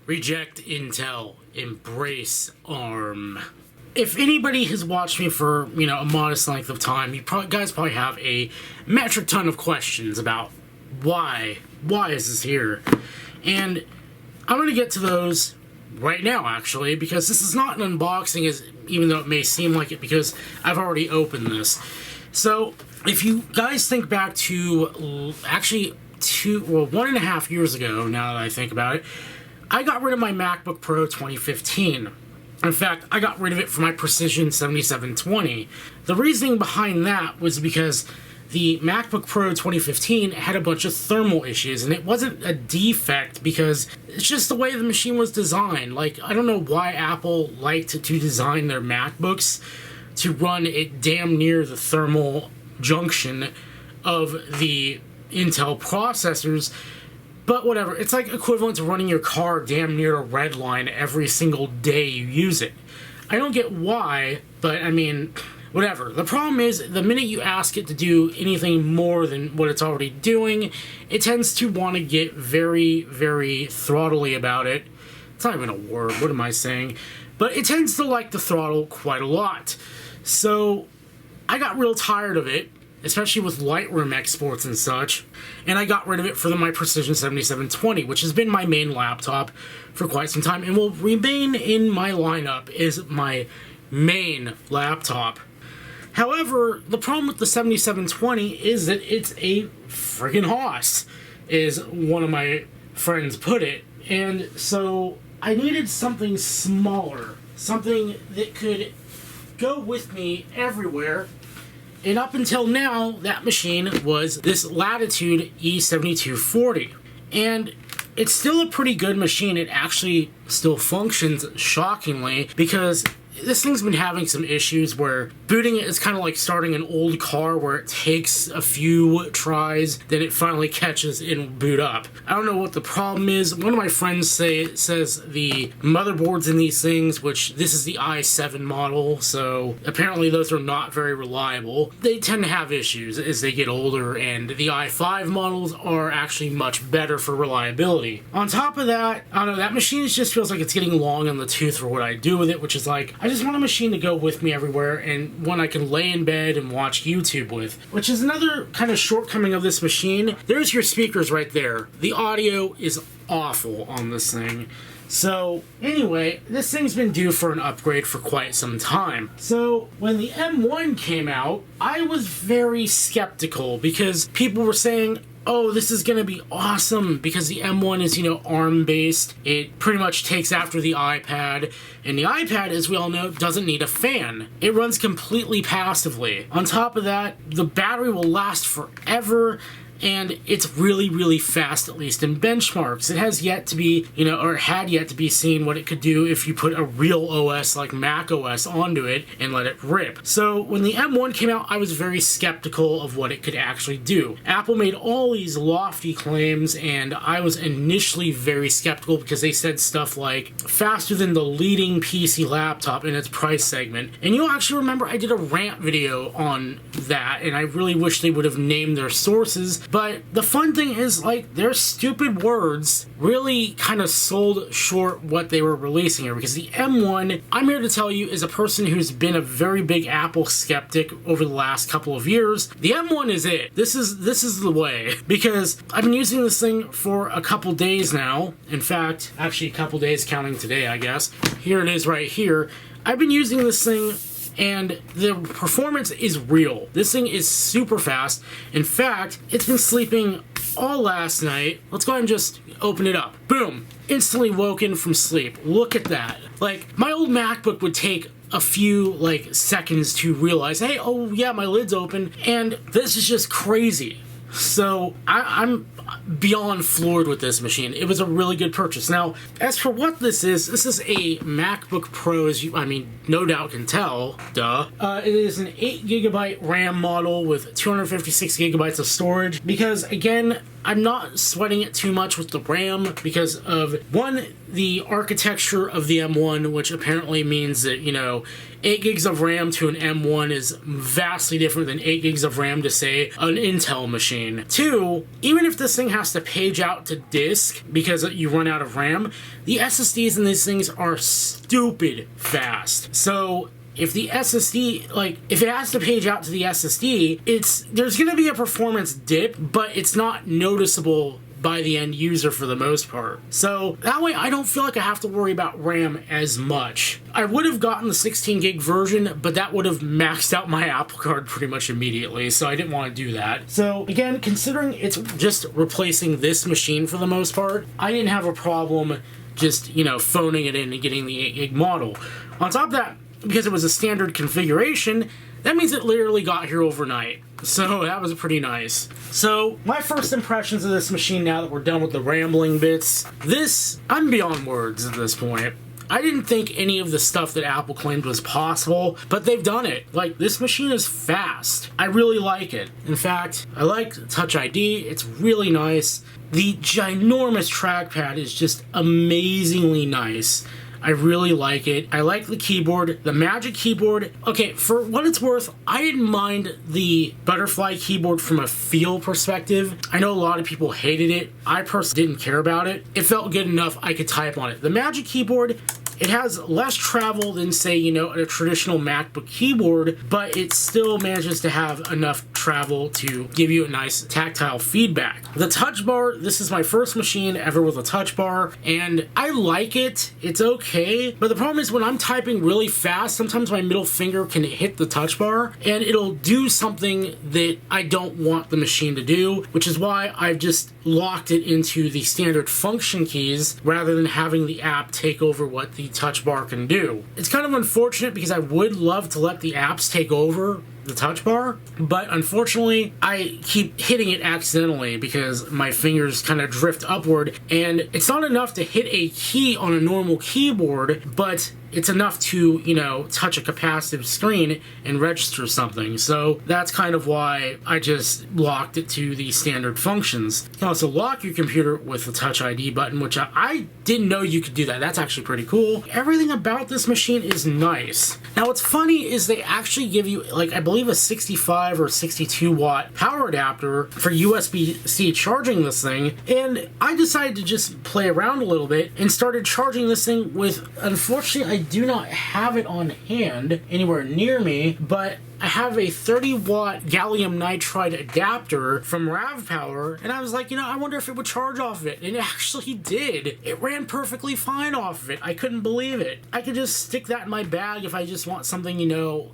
Reject Intel, embrace ARM. If anybody has watched me for, a modest length of time, you guys probably have a metric ton of questions about why is this here? And I'm going to get to those right now, actually, because this is not an unboxing, even though it may seem like it, because I've already opened this. So, if you guys think back to, actually, 1.5 years ago, now that I think about it, I got rid of my MacBook Pro 2015. In fact, I got rid of it for my Precision 7720. The reasoning behind that was because the MacBook Pro 2015 had a bunch of thermal issues, and it wasn't a defect because it's just the way the machine was designed. Like, I don't know why Apple liked to design their MacBooks to run it damn near the thermal junction of the Intel processors. But whatever, it's like equivalent to running your car damn near a red line every single day you use it. I don't get why, but I mean, whatever. The problem is, the minute you ask it to do anything more than what it's already doing, it tends to want to get very, very throttly about it. It's not even a word, what am I saying? But it tends to like the throttle quite a lot. So, I got real tired of it, especially with Lightroom exports and such, and I got rid of it for my Precision 7720, which has been my main laptop for quite some time, and will remain in my lineup as my main laptop. However, the problem with the 7720 is that it's a friggin' hoss, as one of my friends put it, and so I needed something smaller, something that could go with me everywhere. And up until now, that machine was this Latitude E7240. And it's still a pretty good machine. It actually still functions shockingly, because this thing's been having some issues where booting it is kind of like starting an old car where it takes a few tries, then it finally catches and boot up. I don't know what the problem is. One of my friends says the motherboards in these things, which this is the i7 model, so apparently those are not very reliable. They tend to have issues as they get older, and the i5 models are actually much better for reliability. On top of that, I don't know, that machine just feels like it's getting long in the tooth for what I do with it, which is like, I just want a machine to go with me everywhere, and one I can lay in bed and watch YouTube with, which is another kind of shortcoming of this machine. There's your speakers right there. The audio is awful on this thing. So, anyway, this thing's been due for an upgrade for quite some time. So, when the M1 came out, I was very skeptical because people were saying, oh, this is going to be awesome because the M1 is, ARM-based. It pretty much takes after the iPad, and the iPad, as we all know, doesn't need a fan. It runs completely passively. On top of that, the battery will last forever, and it's really, really fast, at least in benchmarks. It has yet to be, or had yet to be seen what it could do if you put a real OS like Mac OS onto it and let it rip. So when the M1 came out, I was very skeptical of what it could actually do. Apple made all these lofty claims, and I was initially very skeptical because they said stuff like faster than the leading PC laptop in its price segment. And you'll actually remember I did a rant video on that, and I really wish they would have named their sources. But the fun thing is, their stupid words really kind of sold short what they were releasing here, because the M1, I'm here to tell you, as a person who's been a very big Apple skeptic over the last couple of years, the M1 is it. This is the way, because I've been using this thing for a couple days now. In fact, actually a couple days counting today, I guess. Here it is right here. I've been using this thing, and the performance is real. This thing is super fast. In fact, it's been sleeping all last night. Let's go ahead and just open it up. Boom. Instantly woken from sleep. Look at that. My old MacBook would take a few, seconds to realize, hey, oh yeah, my lid's open. And this is just crazy. So, I'm beyond floored with this machine. It was a really good purchase. Now, as for what this is a MacBook Pro, as you, no doubt can tell, duh. It is an 8GB RAM model with 256GB of storage, because, again, I'm not sweating it too much with the RAM because of, one, the architecture of the M1, which apparently means that, 8 gigs of RAM to an M1 is vastly different than 8 gigs of RAM to, say, an Intel machine. 2, even if this thing has to page out to disk because you run out of RAM, the SSDs in these things are stupid fast. So if the SSD, like, if it has to page out to the SSD, there's going to be a performance dip, but it's not noticeable by the end user for the most part. So that way I don't feel like I have to worry about RAM as much. I would have gotten the 16 gig version, but that would have maxed out my Apple Card pretty much immediately, so I didn't want to do that. So again, considering it's just replacing this machine for the most part, I didn't have a problem just, phoning it in and getting the 8 gig model. On top of that, because it was a standard configuration, that means it literally got here overnight. So that was pretty nice. So my first impressions of this machine, now that we're done with the rambling bits, I'm beyond words at this point. I didn't think any of the stuff that Apple claimed was possible, but they've done it. Like, this machine is fast. I really like it. In fact, I like Touch ID. It's really nice. The ginormous trackpad is just amazingly nice. I really like it. I like the keyboard, the Magic Keyboard. Okay, for what it's worth, I didn't mind the butterfly keyboard from a feel perspective. I know a lot of people hated it. I personally didn't care about it. It felt good enough I could type on it. The Magic Keyboard, it has less travel than, say, a traditional MacBook keyboard, but it still manages to have enough travel to give you a nice tactile feedback. The touch bar, this is my first machine ever with a touch bar, and I like it. It's okay, but the problem is when I'm typing really fast, sometimes my middle finger can hit the touch bar, and it'll do something that I don't want the machine to do, which is why I've just locked it into the standard function keys rather than having the app take over what the touch bar can do. It's kind of unfortunate because I would love to let the apps take over the touch bar, but unfortunately I keep hitting it accidentally because my fingers kind of drift upward, and it's not enough to hit a key on a normal keyboard, but it's enough to, touch a capacitive screen and register something. So that's kind of why I just locked it to the standard functions. You can also lock your computer with the Touch ID button, which I didn't know you could do that. That's actually pretty cool. Everything about this machine is nice. Now what's funny is they actually give you, I believe a 65 or 62 watt power adapter for USB-C charging this thing, and I decided to just play around a little bit and started charging this thing with, unfortunately I do not have it on hand anywhere near me, but I have a 30 watt gallium nitride adapter from RavPower, and I was like, I wonder if it would charge off of it, and it actually did. It ran perfectly fine off of it. I couldn't believe it. I could just stick that in my bag if I just want something,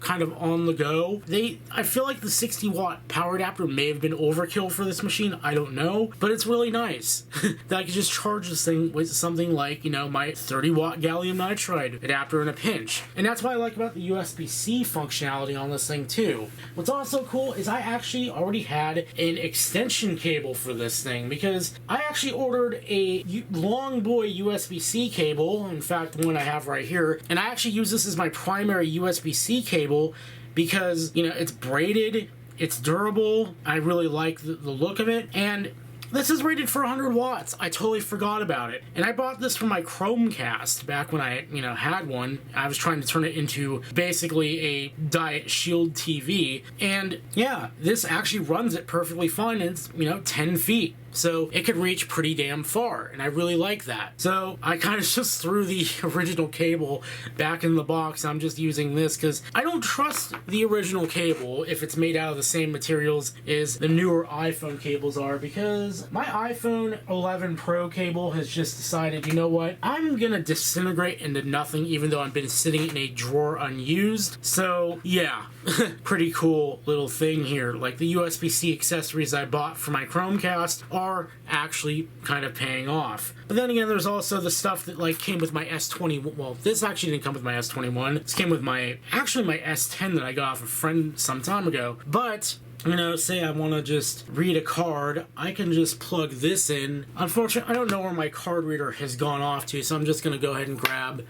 kind of on the go. I feel like the 60 watt power adapter may have been overkill for this machine, I don't know, but it's really nice that I could just charge this thing with something like, my 30 watt gallium nitride adapter in a pinch. And that's what I like about the USB-C functionality on this thing too. What's also cool is I actually already had an extension cable for this thing, because I actually ordered a long boy USB-C cable, in fact one I have right here, and I actually use this as my primary USB-C cable because, it's braided, it's durable, I really like the look of it, and this is rated for 100 watts. I totally forgot about it. And I bought this for my Chromecast back when I, had one. I was trying to turn it into basically a Diet Shield TV. And yeah, this actually runs it perfectly fine. And it's, 10 feet. So it could reach pretty damn far, and I really like that. So I kind of just threw the original cable back in the box. I'm just using this because I don't trust the original cable if it's made out of the same materials as the newer iPhone cables are, because my iPhone 11 Pro cable has just decided, you know what, I'm gonna disintegrate into nothing even though I've been sitting in a drawer unused. So yeah, pretty cool little thing here. Like the USB-C accessories I bought for my Chromecast are actually kind of paying off. But then again, there's also the stuff that came with my S20. Well, this actually didn't come with my S21. This came with my S10 that I got off a friend some time ago. But say I want to just read a card, I can just plug this in. Unfortunately, I don't know where my card reader has gone off to, so I'm just going to go ahead and grab,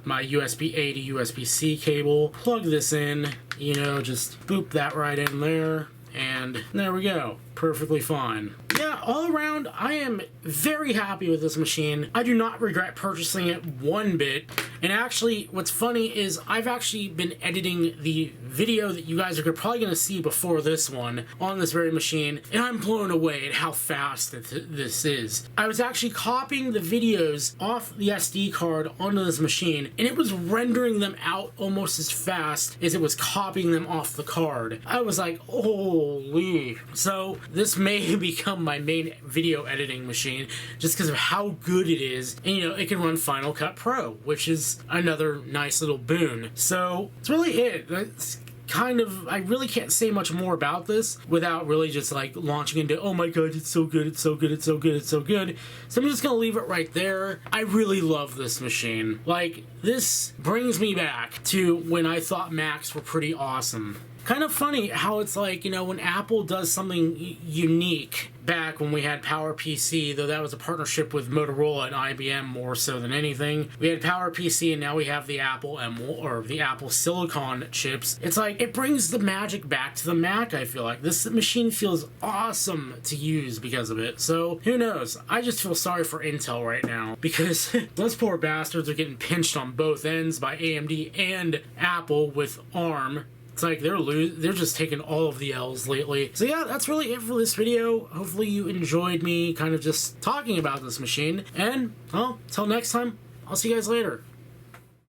my USB-A to USB-C cable, plug this in, just boop that right in there, and there we go. perfectly fine. Yeah, all around, I am very happy with this machine. I do not regret purchasing it one bit. And actually, what's funny is I've actually been editing the video that you guys are probably going to see before this one on this very machine, and I'm blown away at how fast this is. I was actually copying the videos off the SD card onto this machine, and it was rendering them out almost as fast as it was copying them off the card. I was like, holy. So this may become my main video editing machine just because of how good it is. And you know, it can run Final Cut Pro, which is another nice little boon. So that's really it. That's kind of, I really can't say much more about this without really just like launching into, oh my god, it's so good, it's so good, it's so good, it's so good. So I'm just gonna leave it right there. I really love this machine. Like, this brings me back to when I thought Macs were pretty awesome. Kind of funny how it's like, you know, when Apple does something unique, back when we had PowerPC, though that was a partnership with Motorola and IBM more so than anything. We had PowerPC, and now we have the Apple M1 or the Apple Silicon chips. It's like, it brings the magic back to the Mac, I feel like. This machine feels awesome to use because of it. So, who knows? I just feel sorry for Intel right now because those poor bastards are getting pinched on both ends by AMD and Apple with ARM. It's like they're just taking all of the L's lately. So yeah, that's really it for this video. Hopefully you enjoyed me kind of just talking about this machine. And, well, till next time, I'll see you guys later.